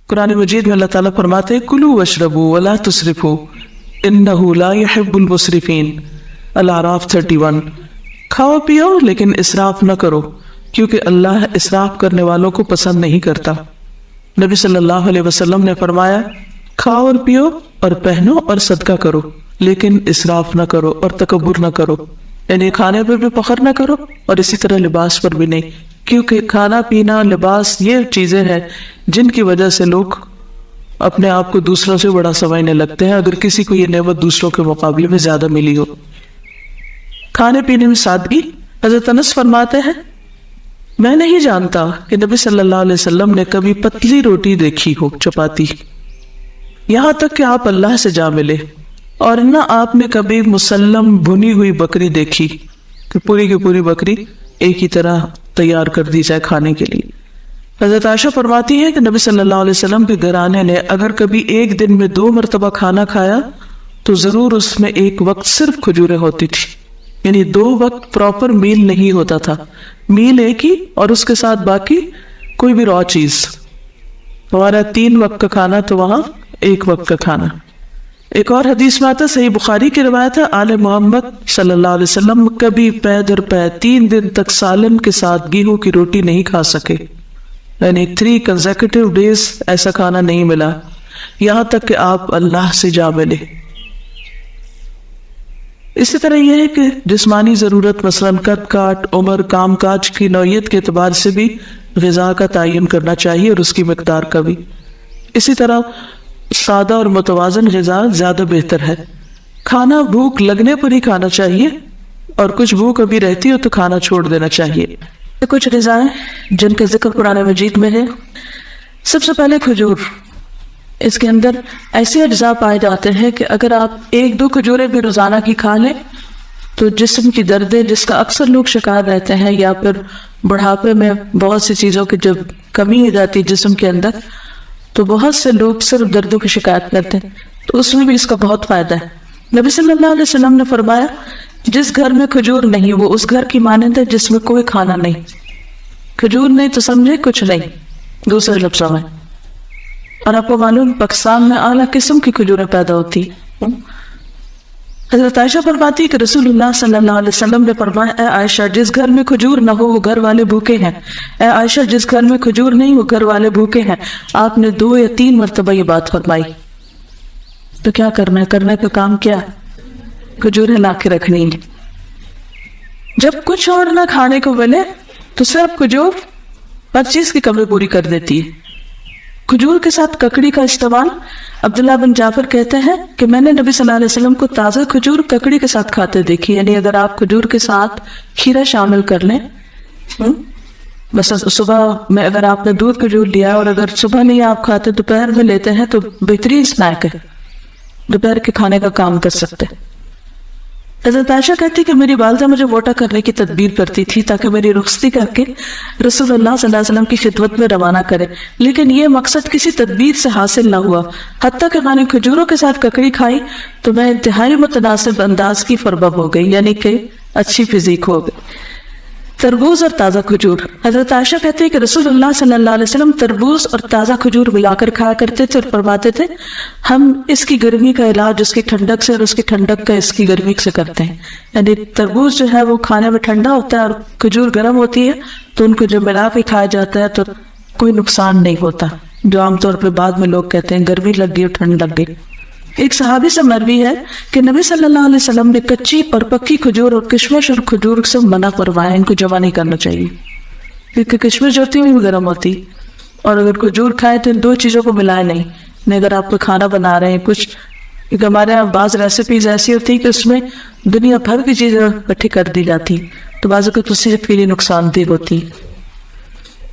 قرآن مجید میں اللہ تعالیٰ فرماتے ہیں کلوا واشربوا ولا تسرفوا انہ لا يحب المسرفین، الاعراف 31۔ کھاؤ پیو لیکن اسراف نہ کرو کیونکہ اللہ اسراف کرنے والوں کو پسند نہیں کرتا۔ نبی صلی اللہ علیہ وسلم نے فرمایا کھاؤ اور پیو اور پہنو اور صدقہ کرو لیکن اسراف نہ کرو اور تکبر نہ کرو، یعنی کھانے پر بھی فخر نہ کرو اور اسی طرح لباس پر بھی نہیں، کیونکہ کھانا پینا لباس یہ چیزیں ہیں جن کی وجہ سے لوگ اپنے آپ کو دوسروں سے بڑا سمجھنے لگتے ہیں اگر کسی کو یہ نعمت دوسروں کے مقابلے میں زیادہ ملی ہو۔ کھانے پینے میں سادگی۔ حضرت انس فرماتے ہیں میں نہیں جانتا کہ نبی صلی اللہ علیہ وسلم نے کبھی پتلی روٹی دیکھی ہو، چپاتی، یہاں تک کہ آپ اللہ سے جا ملے، اور نہ آپ نے کبھی مسلم بھنی ہوئی بکری دیکھی کہ پوری کی پوری بکری ایک ہی طرح تیار کر دی جائے کھانے کے لیے۔ حضرت عائشہ فرماتی ہے کہ نبی صلی اللہ علیہ وسلم کے گھرانے نے اگر کبھی ایک دن میں 2 مرتبہ کھانا کھایا تو ضرور اس میں ایک وقت صرف کھجوریں ہوتی تھی، یعنی 2 وقت پراپر میل نہیں ہوتا تھا، میل ایک ہی اور اس کے ساتھ باقی کوئی بھی را چیز۔ ہمارا 3 وقت کا کھانا تو وہاں 1 وقت کا کھانا۔ ایک اور حدیث میں آتا ہے، صحیح بخاری کی روایت ہے، آل محمد صلی اللہ علیہ وسلم کبھی پے در پے 3 دن تک سالن کے ساتھ گیہوں کی روٹی نہیں کھا سکے، یعنی 3 کنزیکٹیو ڈیز ایسا کھانا نہیں ملا، یہاں تک کہ آپ اللہ سے جا ملے۔ اسی طرح یہ ہے کہ جسمانی ضرورت مثلاً قد کاٹ، عمر، کام کاج کی نوعیت کے اعتبار سے بھی غذا کا تعین کرنا چاہیے اور اس کی مقدار کا بھی۔ اسی طرح سادہ اور متوازن غذا زیادہ بہتر ہے۔ کھانا بھوک لگنے پر ہی کھانا چاہیے اور کچھ بھوک ابھی رہتی ہو تو کھانا چھوڑ دینا چاہیے۔ کچھ غذائیں جن کا ذکر قرآن مجید میں ہے، سب سے پہلے کھجور۔ اس کے اندر ایسے اجزاء پائے جاتے ہیں کہ اگر آپ 1-2 کھجوریں بھی روزانہ کی کھا لیں تو جسم کی دردیں جس کا اکثر لوگ شکار رہتے ہیں، یا پھر بڑھاپے میں بہت سی چیزوں کی جب کمی ہو جاتی جسم کے اندر تو بہت سے لوگ صرف دردوں کی شکایت کرتے ہیں، تو اس میں بھی اس کا بہت فائدہ ہے۔ نبی صلی اللہ علیہ وسلم نے فرمایا جس گھر میں کھجور نہیں وہ اس گھر کی مانند ہے جس میں کوئی کھانا نہیں۔ کھجور نہیں تو سمجھے کچھ نہیں دوسرے لفظوں میں۔ اور آپ کو معلوم پاکستان میں اعلیٰ قسم کی کھجوریں پیدا ہوتی۔ حضرت عائشہ فرماتی کہ رسول اللہ صلی اللہ علیہ وسلم نے فرمایا اے عائشہ جس گھر میں کھجور نہ ہو وہ گھر والے بھوکے ہیں، اے عائشہ جس گھر میں کھجور نہیں وہ گھر والے بھوکے ہیں۔ آپ نے 2 یا 3 مرتبہ یہ بات فرمائی۔ تو کیا کرنا ہے؟ کرنے کا کام کیا ہے؟ کھجوریں لا کے رکھنی ہے۔ جب کچھ اور نہ کھانے کو ملے تو صرف کھجور ہر چیز کی کمی پوری کر دیتی ہے۔ کھجور کے ساتھ ککڑی کا استعمال، عبداللہ بن جعفر کہتے ہیں کہ میں نے نبی صلی اللہ علیہ وسلم کو تازہ کھجور ککڑی کے ساتھ کھاتے دیکھی، یعنی اگر آپ کھجور کے ساتھ کھیرا شامل کر لیں، بس صبح میں اگر آپ نے دودھ کھجور لیا اور اگر صبح نہیں آپ کھاتے دوپہر میں لیتے ہیں تو بہترین اسنیک ہے، دوپہر کے کھانے کا کام کر سکتے۔ حضرت عائشہ کہتی کہ میری والدہ مجھے موٹا کرنے کی تدبیر کرتی تھی تاکہ میری رخصتی کر کے رسول اللہ صلی اللہ علیہ وسلم کی خدمت میں روانہ کرے، لیکن یہ مقصد کسی تدبیر سے حاصل نہ ہوا، حتیٰ کہ میں نے کھجوروں کے ساتھ ککڑی کھائی تو میں انتہائی متناسب انداز کی فربب ہو گئی، یعنی کہ اچھی فزیک ہو گئی۔ تربوز اور تازہ کھجور۔ حضرت عائشہ کہتے ہیں کہ رسول اللہ صلی اللہ علیہ وسلم تربوز اور تازہ کھجور ملا کر کھایا کرتے تھے اور فرماتے تھے ہم اس کی گرمی کا علاج اس کی ٹھنڈک سے اور اس کی ٹھنڈک کا اس کی گرمی سے کرتے ہیں، یعنی تربوز جو ہے وہ کھانے میں ٹھنڈا ہوتا ہے اور کھجور گرم ہوتی ہے تو ان کو جب ملا کے کھایا جاتا ہے تو کوئی نقصان نہیں ہوتا، جو عام طور پہ بعد میں لوگ کہتے ہیں گرمی لگ گئی اور ٹھنڈ لگ گئی۔ ایک صحابی سے مروی ہے کہ نبی صلی اللہ علیہ وسلم نے کچی اور پکی کھجور اور کشمش اور کھجور سے منع فرمایا، ان کو جمع نہیں کرنا چاہیے کیونکہ کشمش جو ہوتی ہے وہ گرم ہوتی، اور اگر کھجور کھائے تو ان 2 چیزوں کو ملائے نہیں۔ اگر آپ کو کھانا بنا رہے ہیں کچھ، کیونکہ ہمارے یہاں بعض ریسیپیز ایسی ہوتی ہیں کہ اس میں دنیا بھر کی چیزیں اکٹھی کر دی جاتی تو بعض اوقات صحت کے لیے نقصان دہ ہوتی۔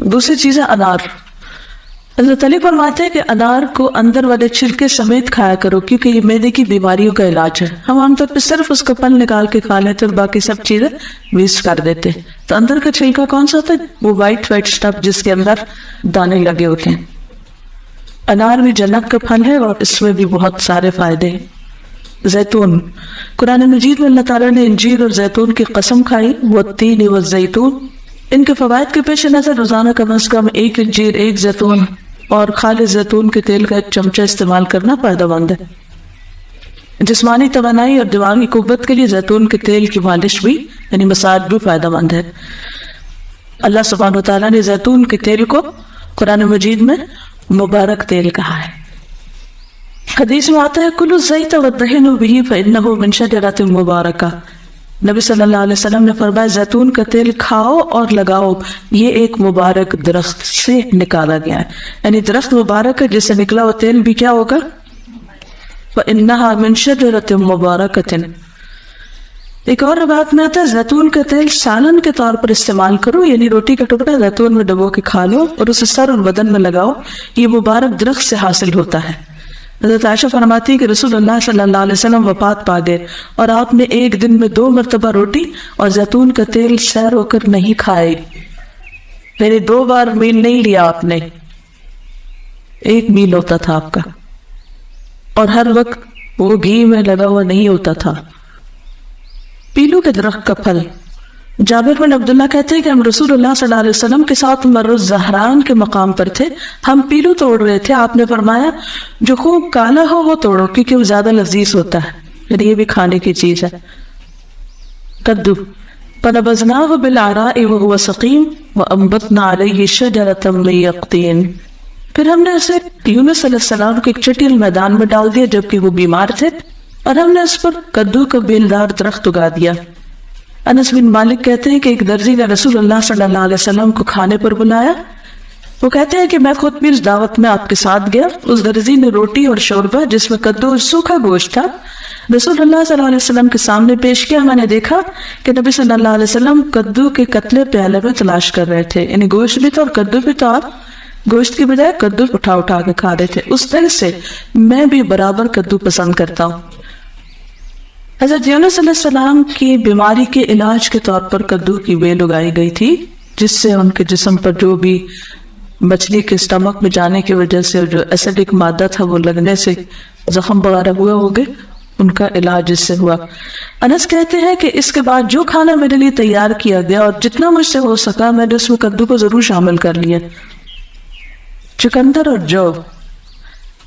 دوسری چیز ہے انار۔ حضرت علی فرماتے ہیں کہ انار کو اندر والے چھلکے سمیت کھایا کرو کیونکہ یہ معدے کی بیماریوں کا علاج ہے۔ ہم عام طور پہ صرف اس کا پل نکال کے کھا لیتے اور باقی سب چیزیں ویسٹ کر دیتے، تو اندر کا چھلکا کون سا ہوتا ہے؟ وہ وائٹ اسٹف جس کے اندر دانے لگے ہوتے ہیں۔ انار بھی جنت کا پھل ہے اور اس میں بھی بہت سارے فائدے ہیں۔ زیتون۔ قرآن مجید میں اللہ تعالیٰ نے انجیر اور زیتون کی قسم کھائی، والتین والزیتون۔ ان کے فوائد کے پیش نظر روزانہ کم از کم 1 انجیر 1 زیتون اور خالص زیتون کے تیل کا ایک چمچہ استعمال کرنا فائدہ مند ہے۔ جسمانی توانائی اور دماغی قوت کے لیے زیتون کے تیل کی مالش بھی یعنی مساج بھی فائدہ مند ہے۔ اللہ سبحانہ وتعالیٰ نے زیتون کے تیل کو قرآن مجید میں مبارک تیل کہا ہے۔ حدیث میں آتا ہے کلوا الزیت وادہنوا بہ فإنہ من شجرۃ مبارکہ، نبی صلی اللہ علیہ وسلم نے فرمایا زیتون کا تیل کھاؤ اور لگاؤ، یہ ایک مبارک درخت سے نکالا گیا ہے، یعنی درخت مبارک ہے، جس سے نکلا وہ تیل بھی کیا ہوگا؟ فإنها من شجرۃ مبارکۃ۔ ایک اور روایت میں آتا ہے زیتون کا تیل سالن کے طور پر استعمال کرو، یعنی روٹی کا ٹکڑا زیتون میں ڈبو کے کھا لو اور اسے سر اور بدن میں لگاؤ، یہ مبارک درخت سے حاصل ہوتا ہے۔ حضرت عائشہ فرماتی ہے کہ رسول اللہ صلی اللہ علیہ وسلم وفات پا گئے اور آپ نے ایک دن میں 2 مرتبہ روٹی اور زیتون کا تیل سیر ہو کر نہیں کھائے، یعنی 2 بار میل نہیں لیا آپ نے، 1 میل ہوتا تھا آپ کا، اور ہر وقت وہ گھی میں لگا ہوا نہیں ہوتا تھا۔ پیلو کے درخت کا پھل، جابر بن عبداللہ کہتے ہیں کہ ہم رسول اللہ صلی اللہ علیہ وسلم کے ساتھ مر الزہران کے مقام پر تھے، ہم پیلو توڑ رہے تھے، آپ نے فرمایا جو خوب کالا ہو وہ توڑو کیونکہ وہ زیادہ لذیذ ہوتا ہے، یعنی یہ بھی کھانے کی چیز ہے۔ کدو، فنبذناہ بالعراء وهو سقیم وانبتنا علیہ شجرۃ من یقطین، پھر ہم نے اسے یونس علیہ السلام کے ایک چٹیل میدان میں ڈال دیا جبکہ وہ بیمار تھے، اور ہم نے اس پر کدو کا بیلدار درخت اگا دیا۔ انس بن مالک کہتے ہیں کہ ایک درزی نے رسول اللہ صلی اللہ علیہ وسلم کو کھانے پر بلایا، وہ کہتے ہیں کہ میں خود بھی اس دعوت میں آپ کے ساتھ گیا، اس درزی نے روٹی اور شوربہ جس میں کدو اور سوکھا گوشت تھا رسول اللہ صلی اللہ علیہ وسلم کے سامنے پیش کیا۔ میں نے دیکھا کہ نبی صلی اللہ علیہ وسلم کدو کے قتلے پیالے میں تلاش کر رہے تھے، یعنی گوشت بھی تھا اور کدو بھی تھا، گوشت کی بجائے کدو اٹھا کے کھا رہے تھے۔ اس دن سے میں بھی برابر کدو پسند کرتا ہوں۔ حضرت یونس علیہ السلام کی بیماری کے علاج کے طور پر کدو کی بیل اگائی گئی تھی، جس سے ان کے جسم پر جو بھی مچھلی کے اسٹمک میں جانے کی وجہ سے جو ایسیڈک مادہ تھا وہ لگنے سے زخم وغیرہ ہوا ہوگے، ان کا علاج اس سے ہوا۔ انس کہتے ہیں کہ اس کے بعد جو کھانا میرے لیے تیار کیا گیا اور جتنا مجھ سے ہو سکا میں نے اس میں کدو کو ضرور شامل کر لیا۔ چقندر اور جو،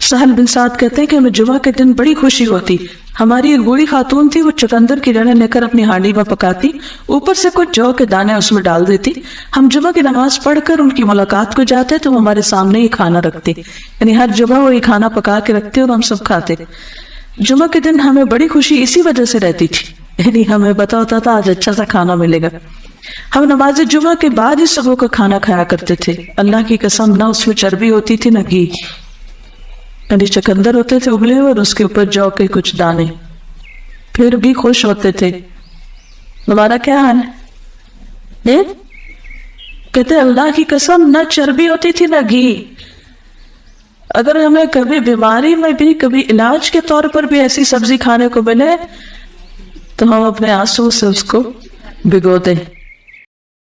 سہل بن سعد کہتے ہیں کہ ہمیں جمعہ کے دن بڑی خوشی ہوتی، ہماری ایک بوڑھی خاتون تھی، وہ چقندر کی جڑیں لے کر اپنی ہانڈی میں پکاتی، اوپر سے کچھ جو کے دانے اس میں ڈال دیتی، ہم جمعہ کی نماز پڑھ کر ان کی ملاقات کو جاتے تو وہ ہمارے سامنے ہی کھانا رکھتی، یعنی ہر جمعہ وہ یہ کھانا پکا کے رکھتے اور ہم سب کھاتے۔ جمعہ کے دن ہمیں بڑی خوشی اسی وجہ سے رہتی تھی، یعنی ہمیں پتا ہوتا تھا آج اچھا سا کھانا ملے گا۔ ہم نماز جمعہ کے بعد ہی صبح کا کھانا کھایا کرتے تھے، اللہ کی قسم نہ اس میں چربی ہوتی تھی نہ گھی، یعنی چقندر ہوتے تھے ابلے ہوئے اور اس کے اوپر جو کے کچھ دانے، پھر بھی خوش ہوتے تھے۔ ہمارا کیا حال ہے؟ کہتے اللہ کی قسم نہ چربی ہوتی تھی نہ گھی۔ اگر ہمیں کبھی بیماری میں بھی کبھی علاج کے طور پر بھی ایسی سبزی کھانے کو ملے تو ہم اپنے آنسو سے اس کو بھگو دیں۔